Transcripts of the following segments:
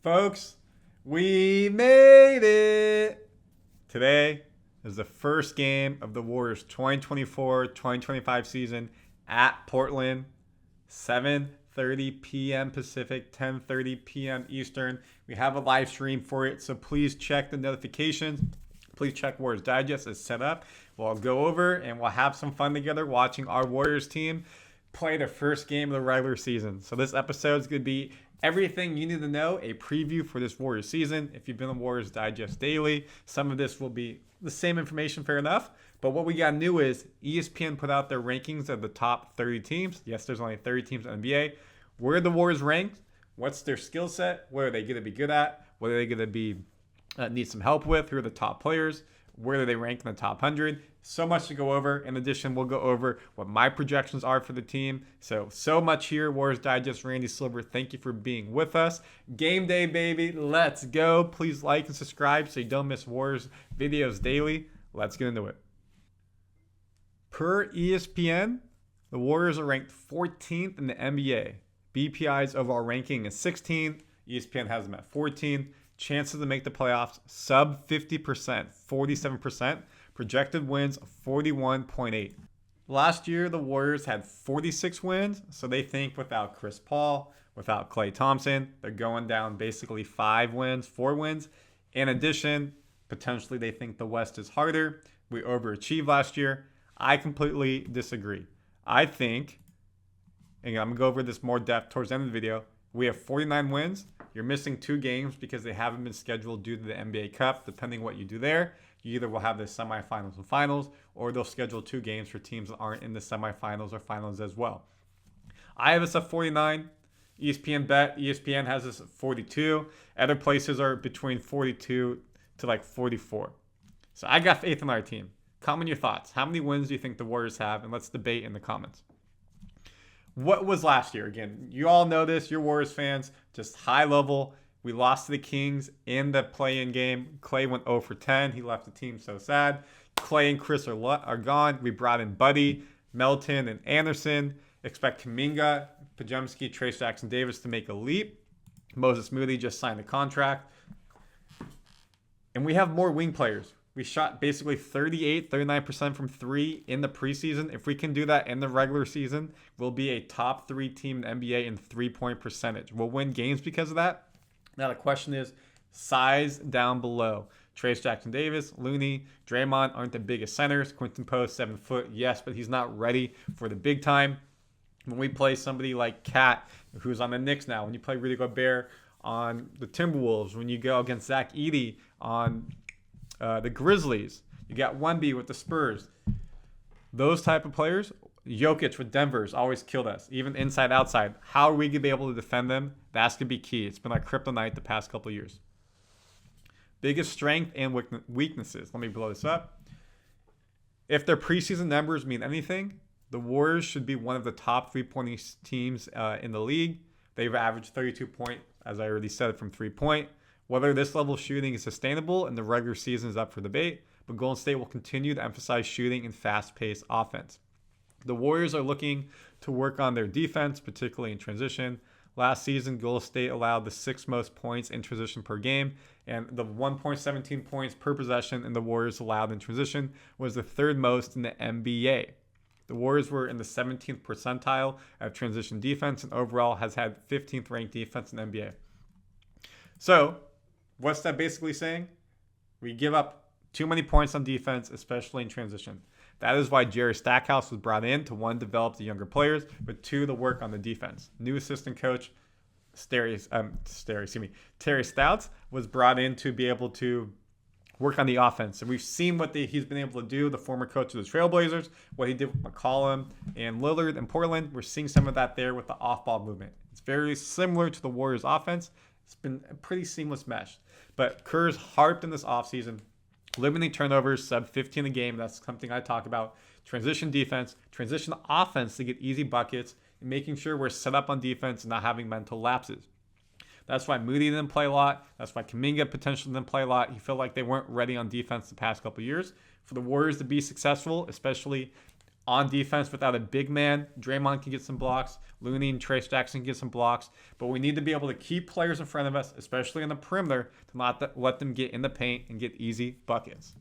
Folks, we made it! Today is the first game of the Warriors 2024-2025 season at Portland. 7:30 p.m. Pacific, 10:30 p.m. Eastern. We have a live stream for it, so please check the notifications. Please check Warriors Digest is set up. We'll go over and we'll have some fun together watching our Warriors team play the first game of the regular season. So this episode is going to be everything you need to know, a preview for this Warriors season. If you've been on Warriors Digest Daily, some of this will be the same information, fair enough. But what we got new is ESPN put out their rankings of the top 30 teams. Yes, there's only 30 teams in the NBA. Where are the Warriors ranked? What's their skill set? What are they going to be good at? What are they going to be need some help with? Who are the top players? Where do they rank in the top 100? So much to go over. In addition, we'll go over what my projections are for the team. So much here. Warriors Digest, Randy Silver, thank you for being with us. Game day, baby. Let's go. Please like and subscribe so you don't miss Warriors videos daily. Let's get into it. Per ESPN, the Warriors are ranked 14th in the NBA. BPI's overall ranking is 16th. ESPN has them at 14th. Chances to make the playoffs, sub 50%, 47%. Projected wins, 41.8. Last year, the Warriors had 46 wins, so they think without Chris Paul, without Klay Thompson, they're going down basically 4 wins. In addition, potentially they think the West is harder. We overachieved last year. I completely disagree. I think, and I'm going to go over this more depth towards the end of the video, we have 49 wins. You're missing 2 games because they haven't been scheduled due to the NBA Cup. Depending what you do there, you either will have the semifinals and finals, or they'll schedule 2 games for teams that aren't in the semifinals or finals as well. I have us at 49. ESPN has us at 42. Other places are between 42 to like 44. So I got faith in our team. Comment your thoughts. How many wins do you think the Warriors have? And let's debate in the comments. What was last year? Again, you all know this. You're Warriors fans. Just high level. We lost to the Kings in the play-in game. Klay went 0 for 10. He left the team so sad. Klay and Chris are gone. We brought in Buddy, Melton, and Anderson. Expect Kuminga, Podziemski, Trayce Jackson-Davis to make a leap. Moody just signed a contract. And we have more wing players. We shot basically 39% from 3 in the preseason. If we can do that in the regular season, we'll be a top 3 team in the NBA in 3-point percentage. We'll win games because of that. Now the question is size down below. Trayce Jackson-Davis, Looney, Draymond aren't the biggest centers. Quinten Post, 7 foot, yes, but he's not ready for the big time. When we play somebody like Cat, who's on the Knicks now, when you play Rudy Gobert on the Timberwolves, when you go against Zach Edey on the Grizzlies, you got Wemby with the Spurs. Those type of players, Jokic with Denver's always killed us, even inside, outside. How are we going to be able to defend them? That's going to be key. It's been like kryptonite the past couple of years. Biggest strength and weaknesses. Let me blow this up. If their preseason numbers mean anything, the Warriors should be one of the top 3-point teams in the league. They've averaged 32 points, as I already said, from 3-point. Whether this level of shooting is sustainable in the regular season is up for debate, but Golden State will continue to emphasize shooting and fast-paced offense. The Warriors are looking to work on their defense, particularly in transition. Last season, Golden State allowed the 6th most points in transition per game, and the 1.17 points per possession in the Warriors allowed in transition was the 3rd most in the NBA. The Warriors were in the 17th percentile of transition defense and overall has had 15th ranked defense in the NBA. So, what's that basically saying? We give up too many points on defense, especially in transition. That is why Jerry Stackhouse was brought in to, 1, develop the younger players, but 2, to work on the defense. New assistant coach Terry Stouts was brought in to be able to work on the offense. And we've seen what he's been able to do, the former coach of the Trailblazers, what he did with McCollum and Lillard in Portland. We're seeing some of that there with the off-ball movement. It's very similar to the Warriors offense. It's been a pretty seamless mesh. But Kerr's harped in this offseason, limiting turnovers, sub 15 a game. That's something I talk about. Transition defense, transition offense to get easy buckets, and making sure we're set up on defense and not having mental lapses. That's why Moody didn't play a lot. That's why Kuminga potentially didn't play a lot. He felt like they weren't ready on defense the past couple of years. For the Warriors to be successful, especially on defense without a big man. Draymond can get some blocks. Looney and Trayce Jackson can get some blocks. But we need to be able to keep players in front of us, especially in the perimeter, to not let them get in the paint and get easy buckets.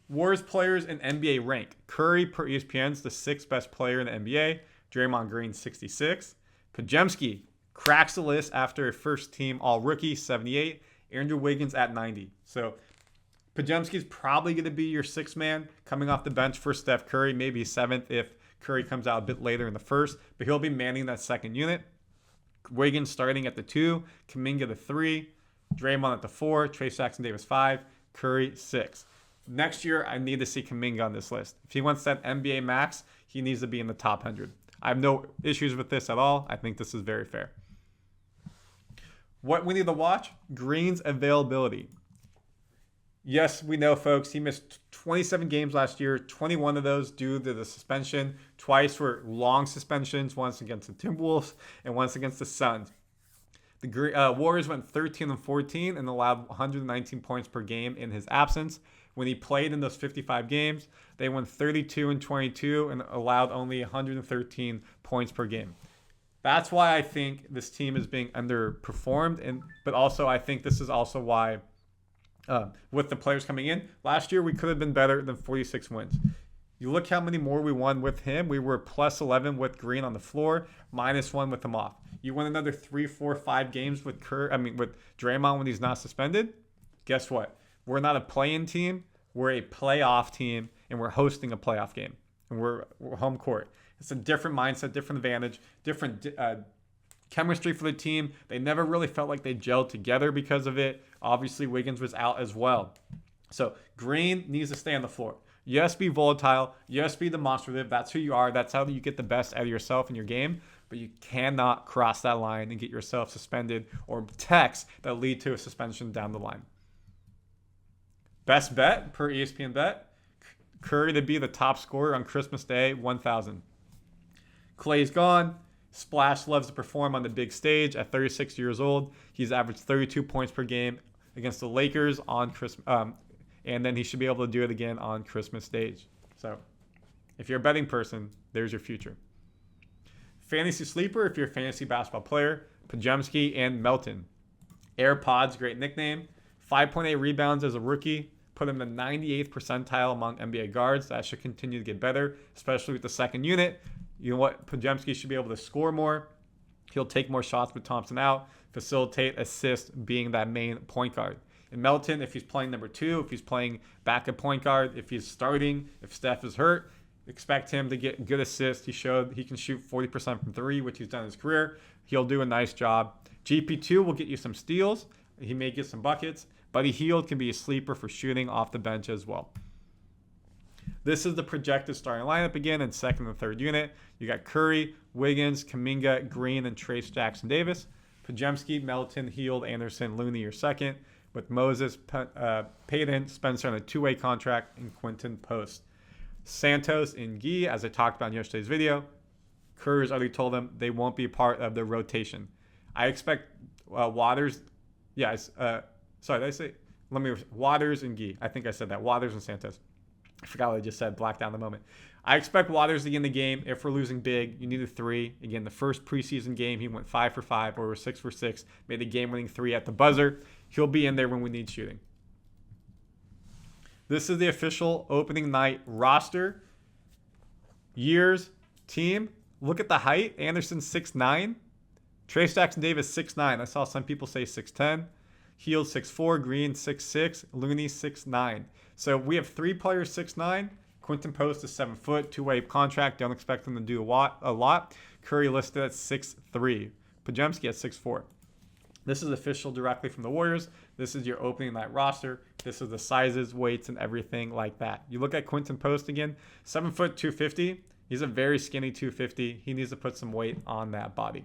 Warriors players in NBA rank. Curry, per ESPN, is the 6th best player in the NBA. Draymond Green, 66. Podziemski cracks the list after a first-team All-Rookie, 78. Andrew Wiggins at 90. So Podziemski is probably going to be your 6th man coming off the bench for Steph Curry, maybe 7th if Curry comes out a bit later in the first. But he'll be manning that second unit. Wiggins starting at the 2. Kuminga the 3. Draymond at the 4. Trayce Jackson-Davis 5. Curry 6. Next year, I need to see Kuminga on this list. If he wants that NBA max, he needs to be in the top 100. I have no issues with this at all. I think this is very fair. What we need to watch, Green's availability. Yes, we know, folks, he missed 27 games last year, 21 of those due to the suspension. Twice were long suspensions, once against the Timberwolves and once against the Suns. The Warriors went 13-14 and allowed 119 points per game in his absence. When he played in those 55 games, they went 32-22 and allowed only 113 points per game. That's why I think this team is being underperformed, but also I think this is also why, with the players coming in, last year we could have been better than 46 wins. You look how many more we won with him. We were plus 11 with Green on the floor, minus 1 with him off. You win another 3, 4, 5 games with with Draymond when he's not suspended. Guess what? We're not a play-in team. We're a playoff team, and we're hosting a playoff game, and we're home court. It's a different mindset, different advantage, different chemistry for the team. They never really felt like they gelled together because of it. Obviously, Wiggins was out as well. So Green needs to stay on the floor. Yes, be volatile. Yes, be demonstrative. That's who you are. That's how you get the best out of yourself in your game. But you cannot cross that line and get yourself suspended or texts that lead to a suspension down the line. Best bet per ESPN bet, Curry to be the top scorer on Christmas Day, 1,000. Clay's gone. Splash loves to perform on the big stage. At 36 years old, he's averaged 32 points per game against the Lakers on Christmas, and then he should be able to do it again on Christmas stage. So, if you're a betting person, there's your future. Fantasy sleeper, if you're a fantasy basketball player, Podziemski and Melton. AirPods, great nickname. 5.8 rebounds as a rookie. Put him in the 98th percentile among NBA guards. That should continue to get better, especially with the second unit. You know what? Podziemski should be able to score more. He'll take more shots with Thompson out, facilitate, assist, being that main point guard. And Melton, if he's playing number 2, if he's playing backup point guard, if he's starting, if Steph is hurt, expect him to get good assists. He showed he can shoot 40% from 3, which he's done in his career. He'll do a nice job. GP2 will get you some steals. He may get some buckets. Buddy Hield can be a sleeper for shooting off the bench as well. This is the projected starting lineup again in second and third unit. You got Curry, Wiggins, Kuminga, Green, and Trayce Jackson-Davis. Podziemski, Melton, Hield, Anderson, Looney your second, with Moses, Payton, Spencer on a 2-way contract, and Quinten Post. Santos and Gee, as I talked about in yesterday's video, Kerr's already told them they won't be part of the rotation. I expect Waters, Waters and Gee. I think I said that. Waters and Santos. I forgot what I just said. Blacked out the moment. I expect Waters to get in the game. If we're losing big, you need a 3. Again, the first preseason game, he went 5 for 5 or 6 for 6. Made the game-winning 3 at the buzzer. He'll be in there when we need shooting. This is the official opening night roster. Years, team. Look at the height. Anderson 6'9". Trayce Jackson-Davis 6'9". I saw some people say 6'10". Hield 6'4", Green 6'6", Looney 6'9". So we have 3 players 6'9". Quinten Post is 7 foot, 2-way contract. Don't expect him to do a lot. Curry listed at 6'3". Podziemski at 6'4". This is official directly from the Warriors. This is your opening night roster. This is the sizes, weights, and everything like that. You look at Quinten Post again, 7 foot, 250. He's a very skinny 250. He needs to put some weight on that body.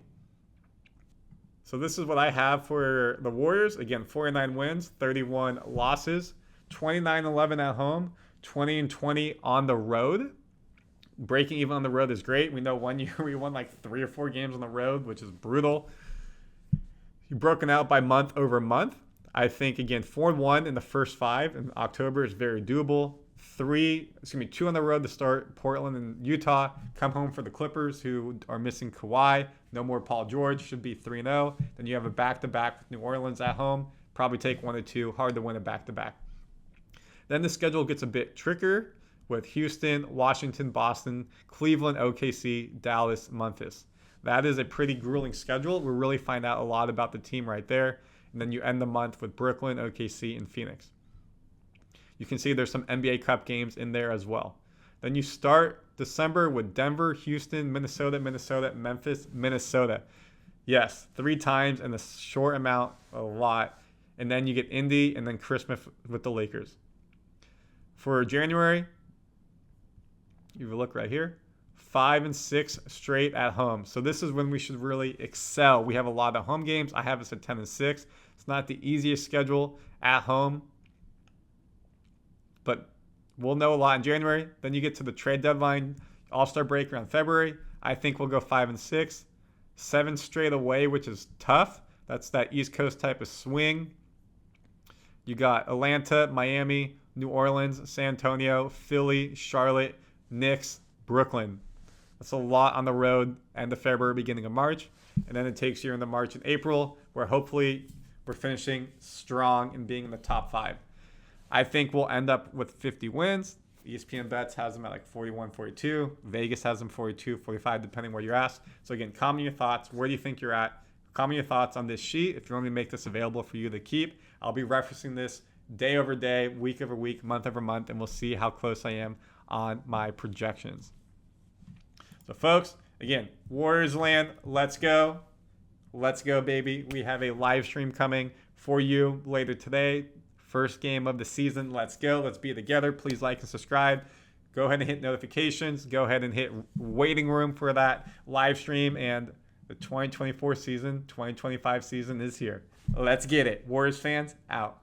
So this is what I have for the Warriors. Again, 49 wins, 31 losses, 29-11 at home, 20-20 on the road. Breaking even on the road is great. We know one year we won like 3 or 4 games on the road, which is brutal. You've broken out by month over month. I think, again, 4-1 in the first 5 in October is very doable. 2 on the road to start Portland and Utah. Come home for the Clippers, who are missing Kawhi. No more Paul George. Should be 3-0. Then you have a back-to-back with New Orleans at home. Probably take 1 or 2. Hard to win a back-to-back. Then the schedule gets a bit trickier with Houston, Washington, Boston, Cleveland, OKC, Dallas, Memphis. That is a pretty grueling schedule. We'll really find out a lot about the team right there. And then you end the month with Brooklyn, OKC, and Phoenix. You can see there's some NBA Cup games in there as well. Then you start December with Denver, Houston, Minnesota, Memphis, Minnesota. Yes, 3 times in a short amount, a lot. And then you get Indy and then Christmas with the Lakers. For January, you look right here, 5 and 6 straight at home. So this is when we should really excel. We have a lot of home games. I have us at 10 and 6. It's not the easiest schedule at home, but we'll know a lot in January. Then you get to the trade deadline, All-Star break around February. I think we'll go 5 and 6, 7 straight away, which is tough. That's that East Coast type of swing. You got Atlanta, Miami, New Orleans, San Antonio, Philly, Charlotte, Knicks, Brooklyn. That's a lot on the road, end of February, beginning of March. And then it takes you into March and April, where hopefully we're finishing strong and being in the top 5. I think we'll end up with 50 wins. ESPN Bets has them at like 41, 42. Vegas has them 42, 45, depending where you're at. So again, comment your thoughts. Where do you think you're at? Comment your thoughts on this sheet. If you want me to make this available for you to keep, I'll be referencing this day over day, week over week, month over month, and we'll see how close I am on my projections. So folks, again, Warriors land, let's go. Let's go, baby. We have a live stream coming for you later today. First game of the season. Let's go. Let's be together. Please like and subscribe. Go ahead and hit notifications. Go ahead and hit waiting room for that live stream. And the 2024 season, 2025 season is here. Let's get it. Warriors fans, out.